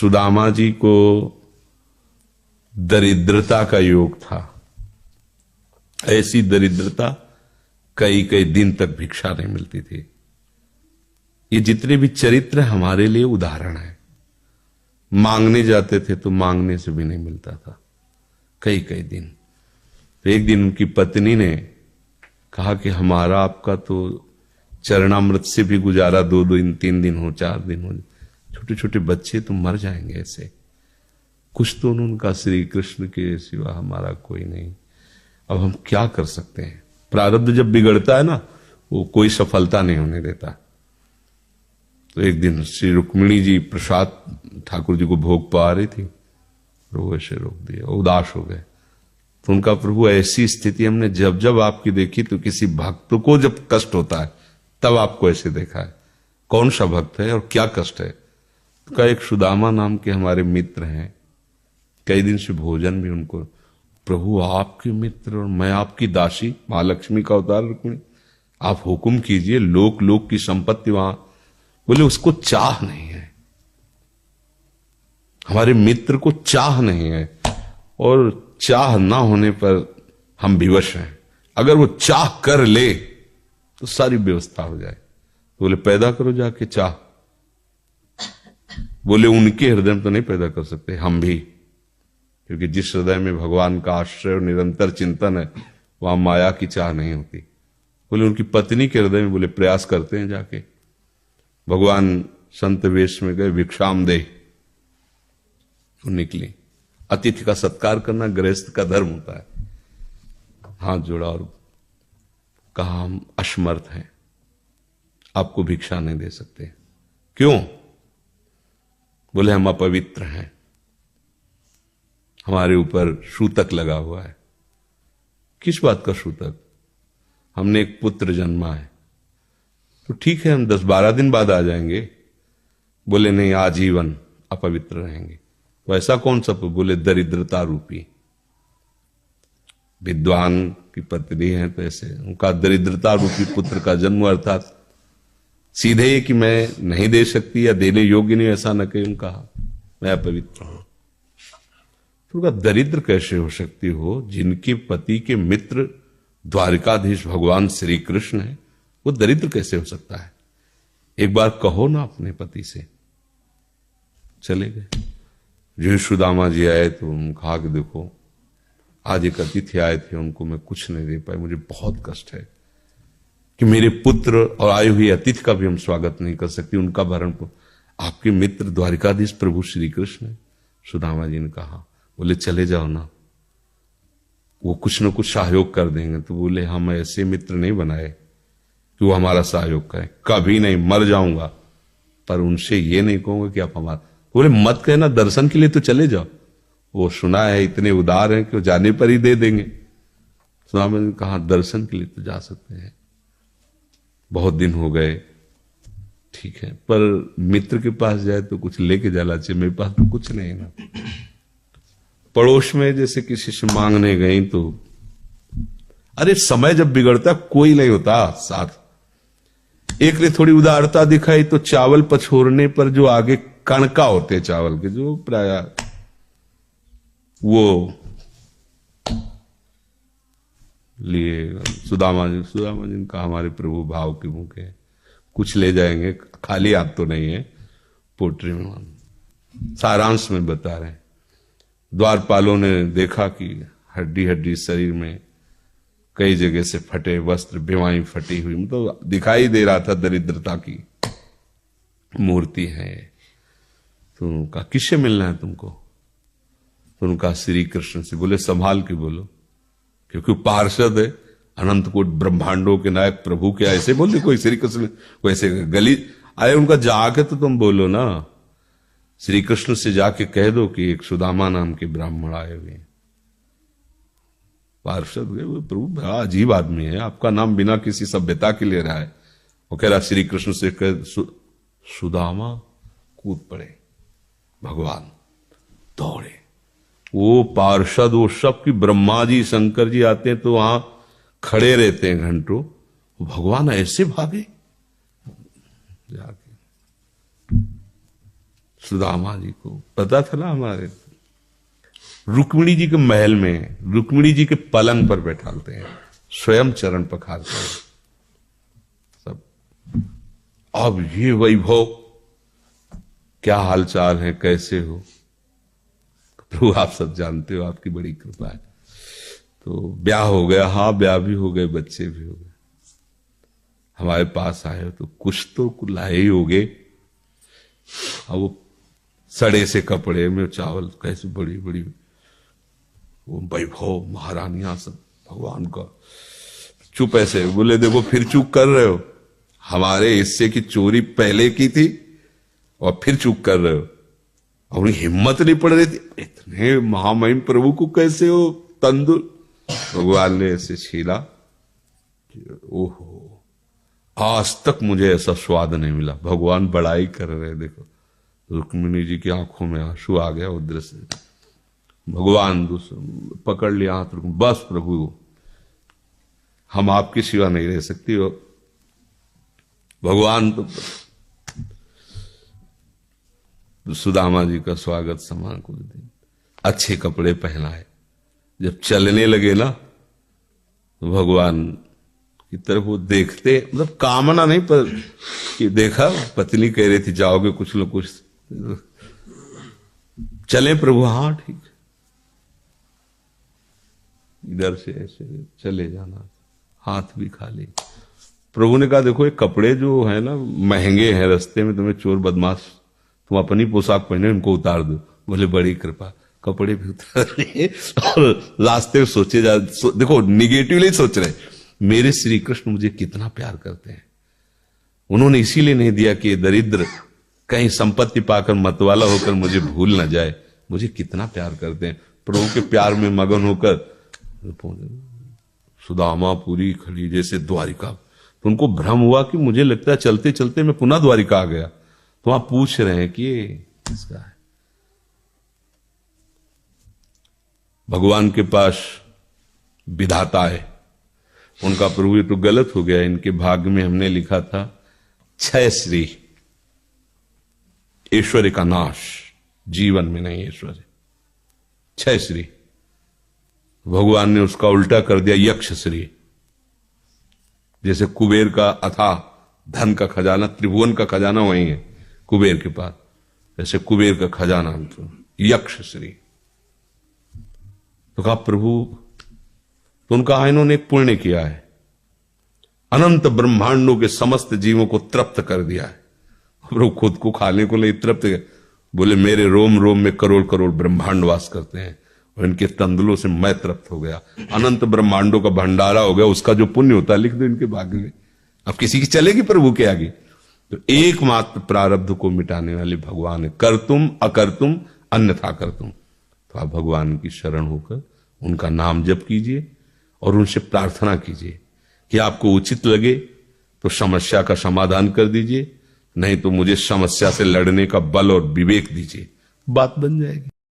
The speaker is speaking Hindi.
सुदामा जी को दरिद्रता का योग था। ऐसी दरिद्रता कई कई दिन तक भिक्षा नहीं मिलती थी। ये जितने भी चरित्र हमारे लिए उदाहरण है। मांगने जाते थे तो मांगने से भी नहीं मिलता था कई कई दिन। तो एक दिन उनकी पत्नी ने कहा कि हमारा आपका तो चरणामृत से भी गुजारा 2 दिन 3 दिन हो 4 दिन हो, छोटे छोटे बच्चे तो मर जाएंगे ऐसे। कुछ तो उन्होंने कहा श्री कृष्ण के सिवा हमारा कोई नहीं, अब हम क्या कर सकते हैं। प्रारब्ध जब बिगड़ता है ना, वो कोई सफलता नहीं होने देता। तो एक दिन श्री रुक्मिणी जी प्रसाद ठाकुर जी को भोग पा रही थी, वो ऐसे रोक दिया, उदास हो गए। तो उनका प्रभु ऐसी स्थिति हमने जब जब आपकी देखी, तो किसी भक्त को जब कष्ट होता है तब आपको ऐसे देखा है। कौन सा भक्त है और क्या कष्ट है? तो एक सुदामा नाम के हमारे मित्र हैं, कई दिन से भोजन भी उनको, प्रभु आपके मित्र और मैं आपकी दासी, महालक्ष्मी का अवतार रुक्मिणी, आप हुक्म कीजिए। लोक लोक की संपत्ति वहां, बोले उसको चाह नहीं है, हमारे मित्र को चाह नहीं है, और चाह ना होने पर हम विवश हैं। अगर वो चाह कर ले तो सारी व्यवस्था हो जाए। तो बोले पैदा करो जाके चाह। बोले उनके हृदय में तो नहीं पैदा कर सकते, हम भी, क्योंकि जिस हृदय में भगवान का आश्रय और निरंतर चिंतन है वहां माया की चाह नहीं होती। बोले उनकी पत्नी के हृदय में, बोले प्रयास करते हैं जाके। भगवान संत वेश में गए, भिक्षाम दे, वो निकली। अतिथि का सत्कार करना गृहस्थ का धर्म होता है। हाथ जोड़ा और कहा हम असमर्थ हैं, आपको भिक्षा नहीं दे सकते। क्यों? बोले हम अपवित्र हैं, हमारे ऊपर सूतक लगा हुआ है। किस बात का सूतक? हमने एक पुत्र जन्मा है। तो ठीक है, हम 10-12 दिन बाद आ जाएंगे। बोले नहीं, आजीवन अपवित्र रहेंगे। वैसा कौन सा? बोले दरिद्रता रूपी। विद्वान की पत्नी है तो ऐसे उनका दरिद्रता रूपी पुत्र का जन्म, अर्थात सीधे कि मैं नहीं दे सकती या देने योग्य नहीं, ऐसा न कहीं उनका मैं अपवित्र हूं। तो उनका दरिद्र कैसे हो सकती हो? जिनके पति के मित्र द्वारिकाधीश भगवान श्री कृष्ण है, वो दरिद्र कैसे हो सकता है? एक बार कहो ना अपने पति से। चले गए। जो सुदामा जी आए तो उन्होंने कहा कि देखो आज एक अतिथि आए थे, उनको मैं कुछ नहीं दे पाए, मुझे बहुत कष्ट है कि मेरे पुत्र और आए हुए अतिथि का भी हम स्वागत नहीं कर सकते, उनका भरण आपके मित्र द्वारिकाधीश प्रभु श्री कृष्ण है। सुदामा जी ने कहा, बोले चले जाओ ना, वो कुछ न कुछ सहयोग कर देंगे। तो बोले हम ऐसे मित्र नहीं बनाए कि वो हमारा सहयोग करें, कभी नहीं, मर जाऊंगा, पर उनसे ये नहीं कहूंगा कि आप हमारा। बोले मत कहना, दर्शन के लिए तो चले जाओ, वो सुना है इतने उदार हैं कि वो जाने पर ही दे देंगे। सुदामा ने कहा दर्शन के लिए तो जा सकते हैं, बहुत दिन हो गए, ठीक है, पर मित्र के पास जाए तो कुछ लेके जाना चाहिए, मेरे पास तो कुछ नहीं ना। पड़ोस में जैसे किसी से मांगने गई तो, अरे समय जब बिगड़ता कोई नहीं होता साथ। एक ने थोड़ी उदारता दिखाई तो चावल पछोरने पर जो आगे कणका होते चावल के, जो प्राय वो लिए सुदामा जी ने कहा हमारे प्रभु भाव के भूखे, कुछ ले जाएंगे, खाली हाथ तो नहीं है। पोट्री में सारांश में बता रहे हैं, द्वारपालों ने देखा कि हड्डी हड्डी शरीर में कई जगह से फटे वस्त्र, बेवाई फटी हुई, मतलब दिखाई दे रहा था दरिद्रता की मूर्ति है। तो उनका किससे मिलना है तुमको? तो उनका श्री कृष्ण से। बोले संभाल के बोलो, क्योंकि पार्षद है, अनंत कोट ब्रह्मांडों के नायक प्रभु के ऐसे बोले कोई श्री कृष्ण को ऐसे गली आए, उनका जाके तो तुम बोलो ना, श्री कृष्ण से जाके कह दो कि एक सुदामा नाम के ब्राह्मण आए हुए हैं। पार्षद गए, प्रभु बड़ा अजीब आदमी है, आपका नाम बिना किसी सभ्यता के ले रहा है। वो कह रहा श्री कृष्ण से कह, सुदामा कूद पड़े, भगवान दौड़े। वो पार्षद, वो सब की ब्रह्मा जी शंकर जी आते हैं तो वहां खड़े रहते हैं घंटों, भगवान ऐसे भागे जाके। सुदामा जी को पता था ना, हमारे रुक्मिणी जी के महल में रुक्मिणी जी के पलंग पर बैठाते हैं, स्वयं चरण पखारते हैं सब। अब ये वैभव, क्या हालचाल है, कैसे हो? प्रभु आप सब जानते हो, आपकी बड़ी कृपा है। तो ब्याह हो गया, हाँ ब्याह भी हो गए, बच्चे भी हो गए। हमारे पास आए हो तो कुछ तो लाए ही होगे। अब वो सड़े से कपड़े में चावल, कैसे बड़ी बड़ी वो वैभव, महारानियां सब भगवान का। चुप ऐसे बोले, देखो फिर चूक कर रहे हो, हमारे हिस्से की चोरी पहले की थी और फिर चूक कर रहे हो। अपनी हिम्मत नहीं पड़ रही थी, इतने महामहिम प्रभु को कैसे हो तंदुर। भगवान ने ऐसे छीला, ओहो आज तक मुझे ऐसा स्वाद नहीं मिला। भगवान बड़ाई कर रहे, देखो रुक्मिणी जी की आंखों में आंसू आ गया उधर से। भगवान पकड़ लिया हाथ, बस प्रभु हम आपके सिवा नहीं रह सकती हो। भगवान तो सुदामा जी का स्वागत समान कुछ दिन, अच्छे कपड़े पहनाए। जब चलने लगे ना तो भगवान की तरफ वो देखते, मतलब कामना नहीं, पर कि देखा पत्नी कह रही थी जाओगे कुछ लोग कुछ, चले प्रभु, हाँ ठीक, इधर से ऐसे चले जाना, हाथ भी खाली। प्रभु ने कहा देखो ये कपड़े जो है ना महंगे हैं, रास्ते में तुम्हें चोर बदमाश, तुम अपनी पोशाक पहने इनको उतार दो। बोले बड़ी कृपा, कपड़े भी उतार लिए और रास्ते में सोचे देखो निगेटिवली सोच रहे, मेरे श्री कृष्ण मुझे कितना प्यार करते हैं। उन्होंने इसीलिए नहीं दिया कि दरिद्र कहीं संपत्ति पाकर मतवाला होकर मुझे भूल ना जाए, मुझे कितना प्यार करते हैं। प्रभु के प्यार में मगन होकर सुदामा पूरी खड़ी जैसे द्वारिका। तो उनको भ्रम हुआ कि मुझे लगता है चलते चलते मैं पुनः द्वारिका आ गया। तो आप पूछ रहे हैं कि ये किसका है? भगवान के पास विधाता है, उनका प्रभु ये तो गलत हो गया, इनके भाग्य में हमने लिखा था 6 श्री, ऐश्वर्य का नाश, जीवन में नहीं ऐश्वर्य, 6 श्री। भगवान ने उसका उल्टा कर दिया यक्ष श्री। जैसे कुबेर का अथाह धन का खजाना, त्रिभुवन का खजाना वही है कुबेर के पास, ऐसे कुबेर का खजाना यक्ष श्री। तो कहा प्रभु, तो उनका इन्होंने एक पुण्य किया है, अनंत ब्रह्मांडों के समस्त जीवों को तृप्त कर दिया है। प्रभु खुद को खाने को नहीं तृप्त, बोले मेरे रोम रोम में करोड़ करोड़ ब्रह्मांड वास करते हैं और इनके तंदुलों से मैं तृप्त हो गया। अनंत ब्रह्मांडों का भंडारा हो गया, उसका जो पुण्य होता है लिख दो इनके भाग्य में। अब किसी की चलेगी प्रभु के आगे? तो एकमात्र प्रारब्ध को मिटाने वाले भगवान है, कर तुम अकर तुम अन्यथा कर तुम। तो आप भगवान की शरण होकर उनका नाम जप कीजिए और उनसे प्रार्थना कीजिए कि आपको उचित लगे तो समस्या का समाधान कर दीजिए, नहीं तो मुझे समस्या से लड़ने का बल और विवेक दीजिए, बात बन जाएगी।